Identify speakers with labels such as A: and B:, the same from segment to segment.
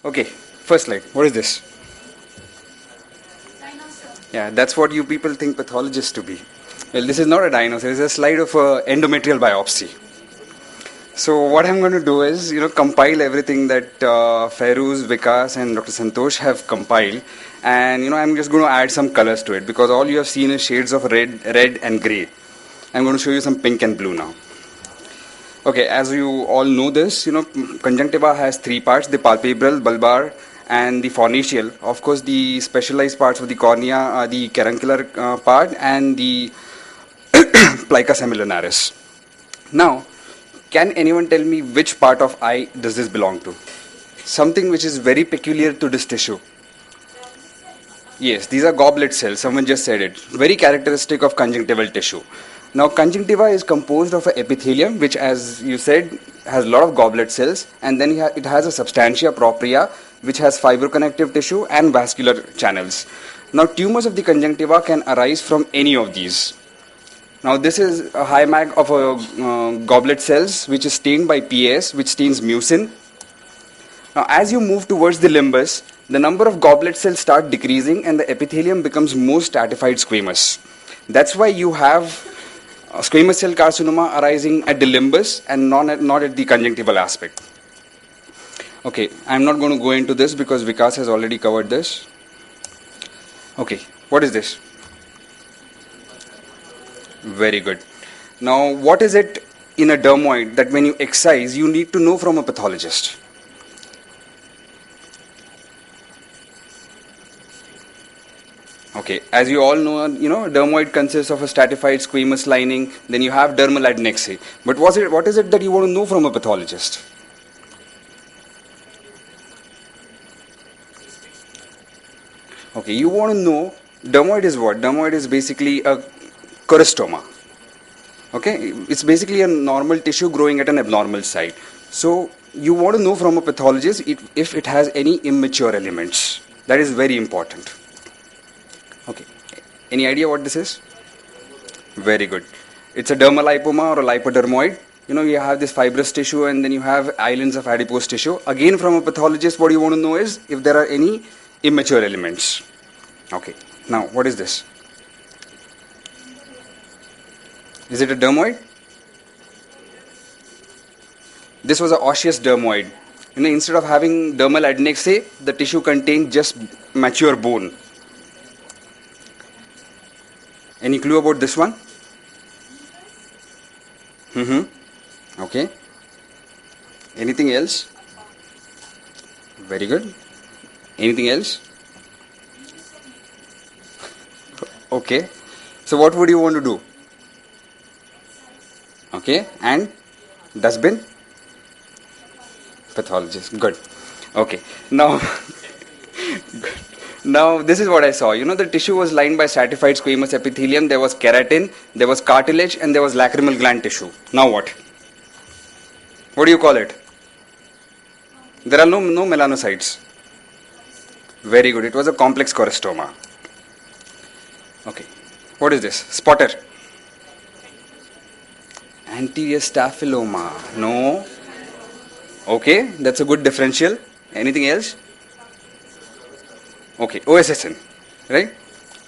A: Okay, first slide. What is this? Yeah, that's what you people think pathologists to be. Well, this is not a dinosaur. It's a slide of endometrial biopsy. So what I'm going to do is, compile everything that Feroz, Vikas, and Dr. Santosh have compiled, and I'm just going to add some colors to it because all you have seen is shades of red, and grey. I'm going to show you some pink and blue now. Okay, as you all know this, conjunctiva has three parts: the palpebral, bulbar, and the pharyngeal. Of course, the specialized parts of the cornea are the caruncular part and the plica semilunaris. Now, can anyone tell me which part of eye does this belong to? Something which is very peculiar to this tissue. Yes, these are goblet cells. Someone just said it. Very characteristic of conjunctival tissue. Now, conjunctiva is composed of an epithelium, which, as you said, has a lot of goblet cells, and then it has a substantia propria, which has fibroconnective tissue and vascular channels. Now, tumors of the conjunctiva can arise from any of these. Now, this is a high mag of a goblet cells, which is stained by PAS, which stains mucin. Now, as you move towards the limbus, the number of goblet cells start decreasing and the epithelium becomes more stratified squamous. That's why you have squamous cell carcinoma arising at the limbus and not at the conjunctival aspect. Okay, I'm not going to go into this because Vikas has already covered this. Okay, what is this? Very good. Now, what is it in a dermoid that when you excise, you need to know from a pathologist? Okay, as you all know, dermoid consists of a stratified squamous lining, then you have dermal adnexae. But what is it that you want to know from a pathologist? Okay, you want to know dermoid is what? Dermoid is basically a corystoma. Okay, it's basically a normal tissue growing at an abnormal site. So you want to know from a pathologist if it has any immature elements. That is very important. Okay, any idea what this is? Very good. It's a dermal lipoma or a lipodermoid. You have this fibrous tissue and then you have islands of adipose tissue. Again, from a pathologist, what you want to know is if there are any immature elements. Okay, now what is this? Is it a dermoid? This was an osseous dermoid. Instead of having dermal adnexae, the tissue contained just mature bone. Any clue about this one? Okay. Anything else? Very good. Anything else? Okay. So what would you want to do? Okay. And dustbin? Pathologist. Good. Okay. Now, now this is what I saw. The tissue was lined by stratified squamous epithelium. There was keratin, there was cartilage, and there was lacrimal gland tissue. Now what? What do you call it? There are no melanocytes. Very good. It was a complex corystoma. Okay. What is this? Spotter. Anterior staphyloma. No. Okay. That's a good differential. Anything else? Okay. OSSN. Right?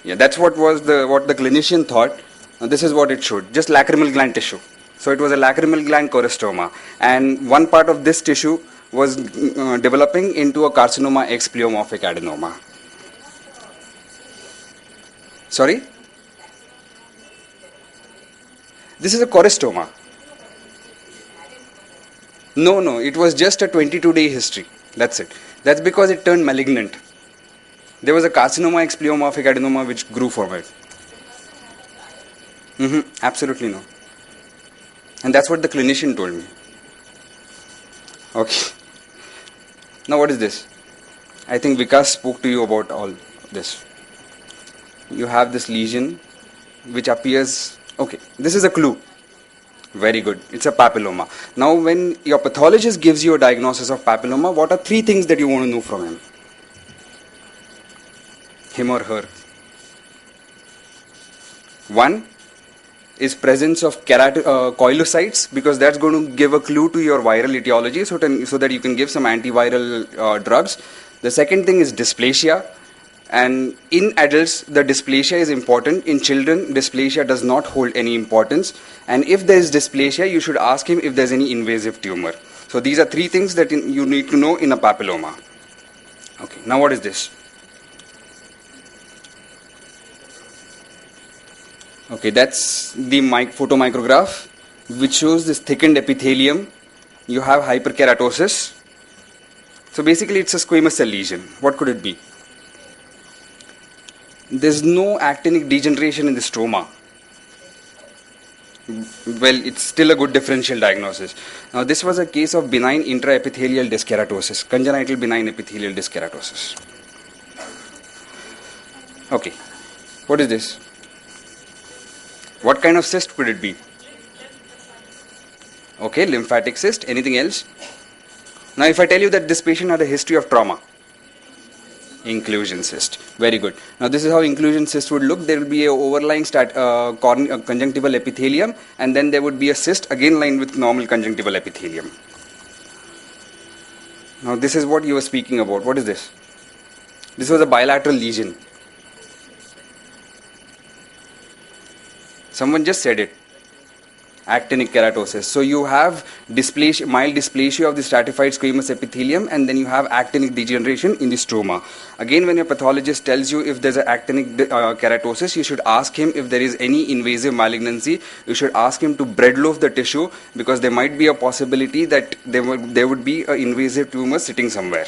A: Yeah. That's what the clinician thought. This is what it showed. Just lacrimal gland tissue. So it was a lacrimal gland corystoma. And one part of this tissue was developing into a carcinoma X pleomorphic adenoma. Sorry? This is a corystoma. No, it was just a 22-day history. That's it. That's because it turned malignant. There was a carcinoma X pleomorphic adenoma which grew from it. Absolutely no. And that's what the clinician told me. Okay. Now what is this? I think Vikas spoke to you about all this. You have this lesion which appears... Okay, this is a clue. Very good. It's a papilloma. Now when your pathologist gives you a diagnosis of papilloma, what are three things that you want to know from him? Him or her. One, is presence of koilocytes, because that's going to give a clue to your viral etiology, so that you can give some antiviral drugs. The second thing is dysplasia. And in adults, the dysplasia is important. In children, dysplasia does not hold any importance. And if there is dysplasia, you should ask him if there's any invasive tumor. So these are three things that you need to know in a papilloma. Okay, now what is this? Okay, that's the photomicrograph, which shows this thickened epithelium. You have hyperkeratosis. So basically, it's a squamous cell lesion. What could it be? There's no actinic degeneration in the stroma. Well, it's still a good differential diagnosis. Now, this was a case of benign intraepithelial dyskeratosis, congenital benign epithelial dyskeratosis. Okay, what is this? What kind of cyst could it be? Okay, lymphatic cyst. Anything else? Now, if I tell you that this patient had a history of trauma, inclusion cyst. Very good. Now, this is how inclusion cyst would look. There will be a overlying conjunctival epithelium, and then there would be a cyst again lined with normal conjunctival epithelium. Now, this is what you were speaking about. What is this? This was a bilateral lesion. Someone just said it. Actinic keratosis. So you have dysplasia, mild dysplasia of the stratified squamous epithelium, and then you have actinic degeneration in the stroma. Again, when your pathologist tells you if there's an actinic keratosis, you should ask him if there is any invasive malignancy. You should ask him to bread loaf the tissue, because there might be a possibility that there would be an invasive tumor sitting somewhere.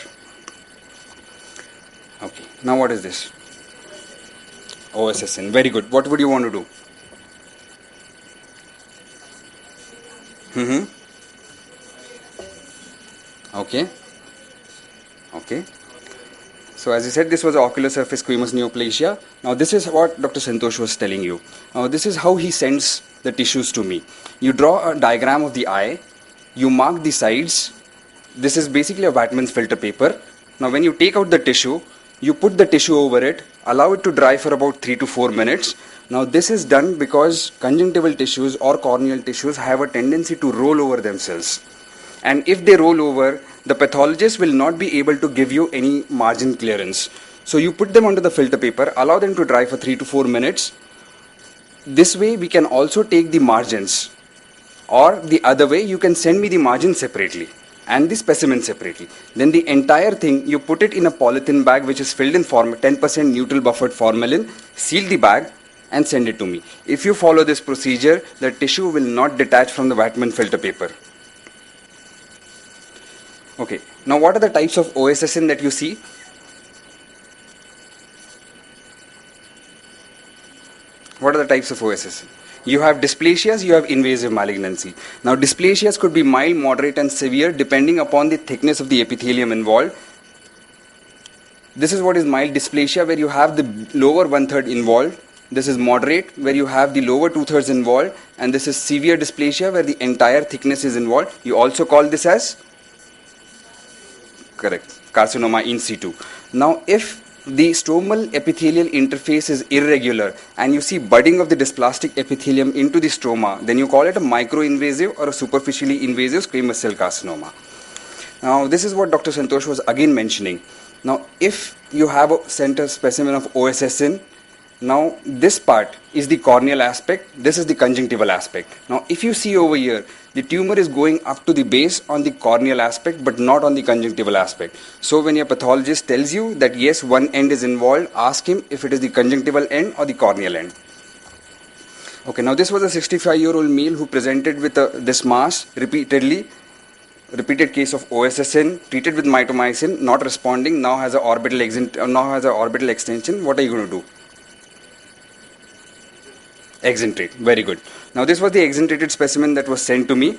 A: Okay, now what is this? OSSN. Very good. What would you want to do? Okay. Okay. So as I said, this was ocular surface squamous neoplasia. Now this is what Dr. Santosh was telling you. Now this is how he sends the tissues to me. You draw a diagram of the eye. You mark the sides. This is basically a Wattmann's filter paper. Now when you take out the tissue, you put the tissue over it, allow it to dry for about 3 to 4 minutes. Now this is done because conjunctival tissues or corneal tissues have a tendency to roll over themselves. And if they roll over, the pathologist will not be able to give you any margin clearance. So you put them onto the filter paper, allow them to dry for 3 to 4 minutes. This way we can also take the margins. Or the other way, you can send me the margins separately and the specimen separately. Then the entire thing, you put it in a polythene bag which is filled in 10% neutral buffered formalin, seal the bag, and send it to me. If you follow this procedure, the tissue will not detach from the Wattmann filter paper. Okay, now what are the types of OSSN that you see? What are the types of OSSN? You have dysplasias, you have invasive malignancy. Now dysplasias could be mild, moderate and severe depending upon the thickness of the epithelium involved. This is what is mild dysplasia, where you have the lower 1/3 involved. This is moderate, where you have the lower 2/3 involved, and this is severe dysplasia, where the entire thickness is involved. You also call this as, correct, carcinoma in situ. Now, if the stromal epithelial interface is irregular and you see budding of the dysplastic epithelium into the stroma, then you call it a microinvasive or a superficially invasive squamous cell carcinoma. Now, this is what Dr. Santosh was again mentioning. Now, if you have a center specimen of OSSN, now this part is the corneal aspect, this is the conjunctival aspect. Now, if you see over here, the tumor is going up to the base on the corneal aspect but not on the conjunctival aspect. So when your pathologist tells you that yes, one end is involved, ask him if it is the conjunctival end or the corneal end. Okay, now this was a 65-year-old male who presented with this mass repeated case of OSSN, treated with mitomycin, not responding, now has an orbital extension. What are you going to do? Exenterate. Very good. Now this was the exenterated specimen that was sent to me.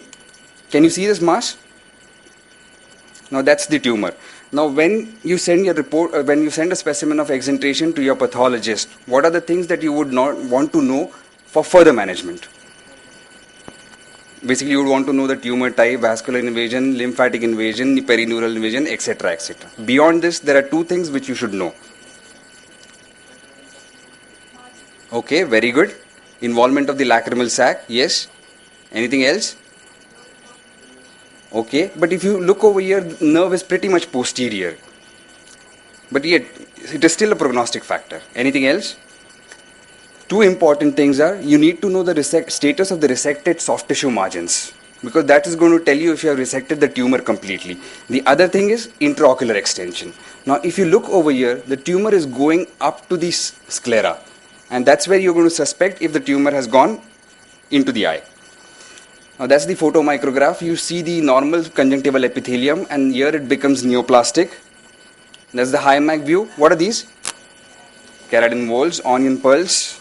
A: Can you see this mass? Now that's the tumor. Now when you send your report, when you send a specimen of exenteration to your pathologist, what are the things that you would not want to know for further management? Basically, you would want to know the tumor type, vascular invasion, lymphatic invasion, perineural invasion, etc., etc. Beyond this, there are two things which you should know. Okay, very good. Involvement of the lacrimal sac, yes. Anything else? Okay, but if you look over here, the nerve is pretty much posterior. But yet, it is still a prognostic factor. Anything else? Two important things are, you need to know the status of the resected soft tissue margins, because that is going to tell you if you have resected the tumor completely. The other thing is intraocular extension. Now, if you look over here, the tumor is going up to the sclera, and that's where you're going to suspect if the tumor has gone into the eye. Now, that's the photomicrograph. You see the normal conjunctival epithelium, and here it becomes neoplastic. That's the high mag view. What are these? Keratin whorls, onion pearls.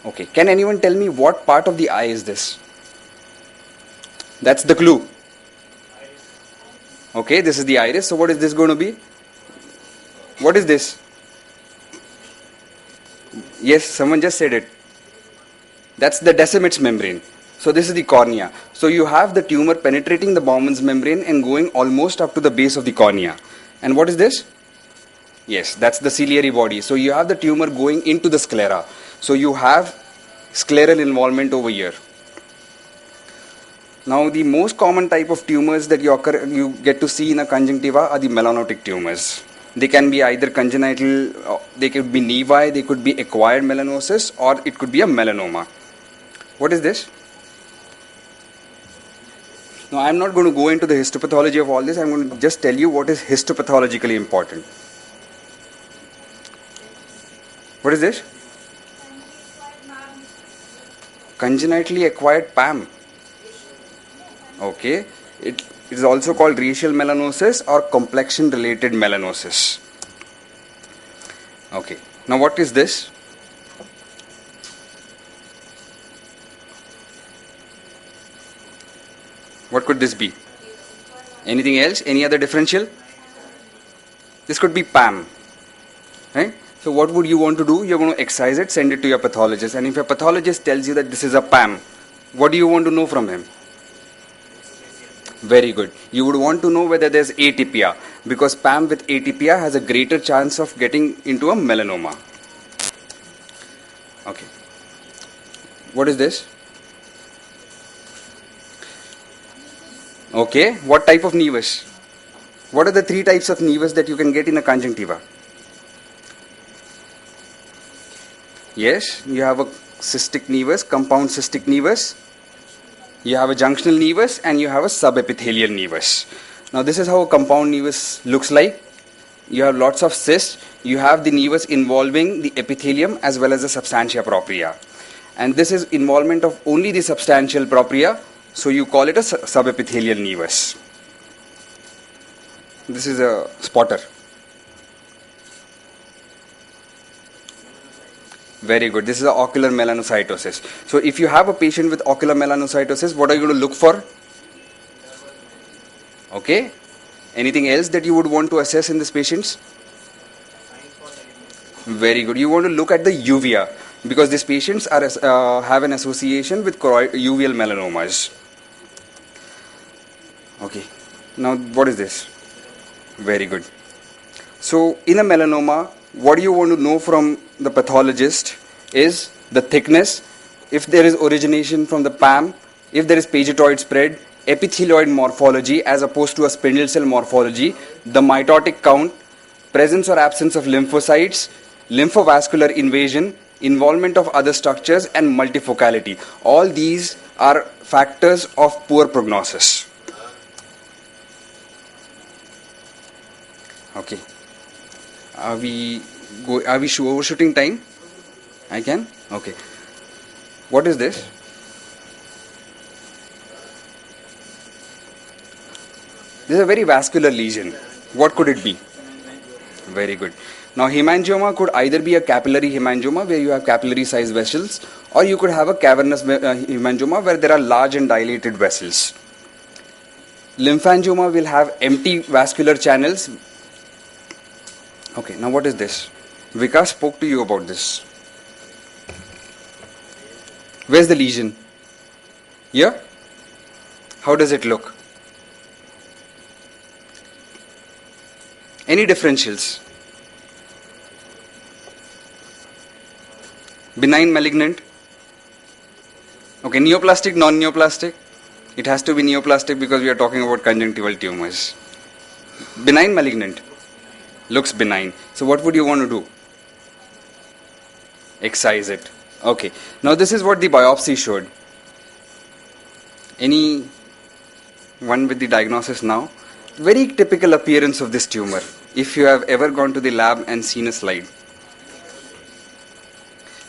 A: Okay, can anyone tell me what part of the eye is this? That's the clue. Okay, this is the iris. So what is this going to be? What is this? Yes, someone just said it. That's the Descemet's membrane. So this is the cornea. So you have the tumor penetrating the Bowman's membrane and going almost up to the base of the cornea. And what is this? Yes, that's the ciliary body. So you have the tumor going into the sclera. So you have scleral involvement over here. Now, the most common type of tumors that you get to see in a conjunctiva are the melanotic tumors. They can be either congenital, they could be nevi, they could be acquired melanosis, or it could be a melanoma. What is this? Now, I'm not going to go into the histopathology of all this. I'm going to just tell you what is histopathologically important. What is this? Congenitally acquired PAM. Okay. It is also called racial melanosis or complexion related melanosis. Okay. Now, what is this? What could this be? Anything else? Any other differential? This could be PAM. Right? So what would you want to do? You're going to excise it, send it to your pathologist. And if your pathologist tells you that this is a PAM, what do you want to know from him? Very good. You would want to know whether there's atypia, because PAM with atypia has a greater chance of getting into a melanoma. Okay. What is this? Okay. What type of nevus? What are the three types of nevus that you can get in a conjunctiva? Yes, you have a cystic nevus, compound cystic nevus. You have a junctional nevus and you have a subepithelial nevus. Now, this is how a compound nevus looks like. You have lots of cysts. You have the nevus involving the epithelium as well as the substantia propria. And this is involvement of only the substantial propria, so you call it a subepithelial nevus. This is a spotter. Very good. This is an ocular melanocytosis. So if you have a patient with ocular melanocytosis, what are you going to look for? Okay. Anything else that you would want to assess in these patients? Very good. You want to look at the uvea, because these patients are have an association with uveal melanomas. Okay. Now, what is this? Very good. So, in a melanoma, what do you want to know from the pathologist is the thickness, if there is origination from the PAM, if there is pagetoid spread, epithelioid morphology as opposed to a spindle cell morphology, the mitotic count, presence or absence of lymphocytes, lymphovascular invasion, involvement of other structures, and multifocality. All these are factors of poor prognosis. Okay. Are we overshooting time? I can? Okay. What is this? This is a very vascular lesion. What could it be? Very good. Now, hemangioma could either be a capillary hemangioma where you have capillary sized vessels, or you could have a cavernous hemangioma where there are large and dilated vessels. Lymphangioma will have empty vascular channels. Okay, now what is this? Vikas spoke to you about this. Where's the lesion? Here? How does it look? Any differentials? Benign, malignant? Okay, neoplastic, non-neoplastic? It has to be neoplastic because we are talking about conjunctival tumors. Benign, malignant? Looks benign. So what would you want to do? Excise it. Okay. Now this is what the biopsy showed. Any one with the diagnosis now? Very typical appearance of this tumor. If you have ever gone to the lab and seen a slide.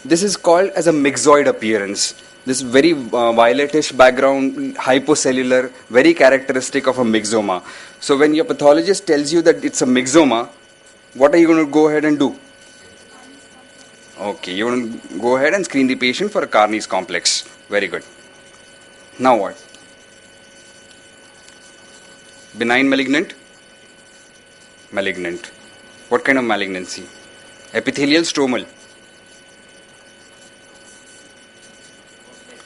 A: This is called as a myxoid appearance. This very violetish background, hypocellular, very characteristic of a myxoma. So when your pathologist tells you that it's a myxoma, what are you going to go ahead and do? Okay, you want to go ahead and screen the patient for a Carney's complex. Very good. Now what? Benign, malignant? Malignant. What kind of malignancy? Epithelial, stromal?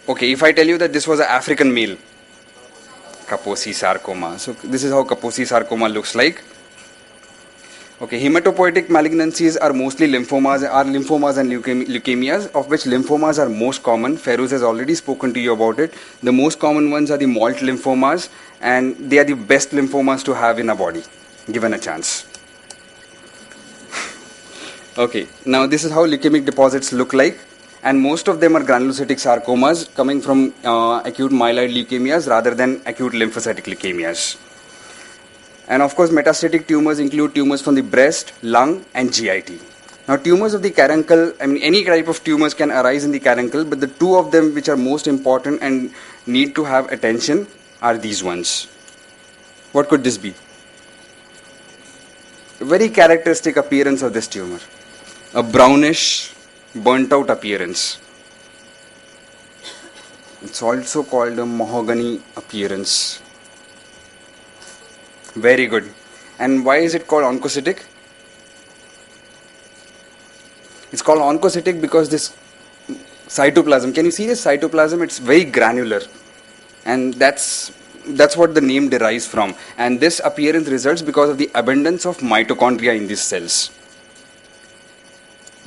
A: Okay, if I tell you that this was an African male, Kaposi sarcoma. So this is how Kaposi sarcoma looks like. Okay, hematopoietic malignancies are mostly lymphomas and leukemias, of which lymphomas are most common. Feroz has already spoken to you about it. The most common ones are the Malt lymphomas, and they are the best lymphomas to have in a body, given a chance. Okay, now this is how leukemic deposits look like, and most of them are granulocytic sarcomas coming from acute myeloid leukemias rather than acute lymphocytic leukemias. And of course, metastatic tumors include tumors from the breast, lung, and GIT. Now, tumors of the caruncle, any type of tumors can arise in the caruncle, but the two of them which are most important and need to have attention are these ones. What could this be? A very characteristic appearance of this tumor. A brownish, burnt out appearance. It's also called a mahogany appearance. Very good. And why is it called oncocytic? It's called oncocytic because this cytoplasm, can you see this cytoplasm? It's very granular. And that's what the name derives from. And this appearance results because of the abundance of mitochondria in these cells.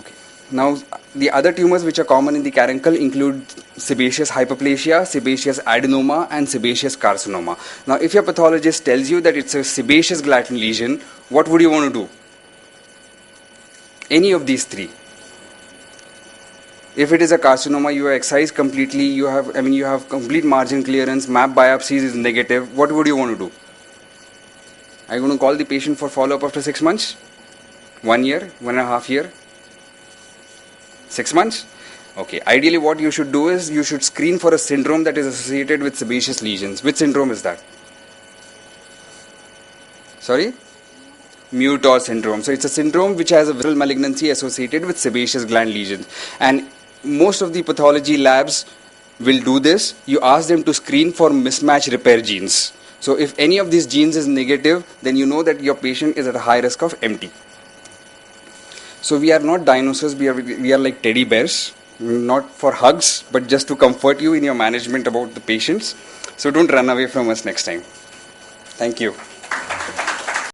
A: Okay. Now, the other tumors which are common in the caruncle include sebaceous hyperplasia, sebaceous adenoma, and sebaceous carcinoma. Now, if your pathologist tells you that it's a sebaceous gland lesion, what would you want to do? Any of these three. If it is a carcinoma, you are excised completely, you have complete margin clearance, map biopsies is negative, what would you want to do? Are you going to call the patient for follow-up after 6 months? 1 year? 1.5 years? 6 months? Okay, ideally what you should do is you should screen for a syndrome that is associated with sebaceous lesions. Which syndrome is that? Sorry? Muir-Torre syndrome. So it's a syndrome which has a visceral malignancy associated with sebaceous gland lesions. And most of the pathology labs will do this. You ask them to screen for mismatch repair genes. So if any of these genes is negative, then you know that your patient is at a high risk of MT. So we are not dinosaurs, we are like teddy bears, not for hugs, but just to comfort you in your management about the patients. So don't run away from us next time. Thank you.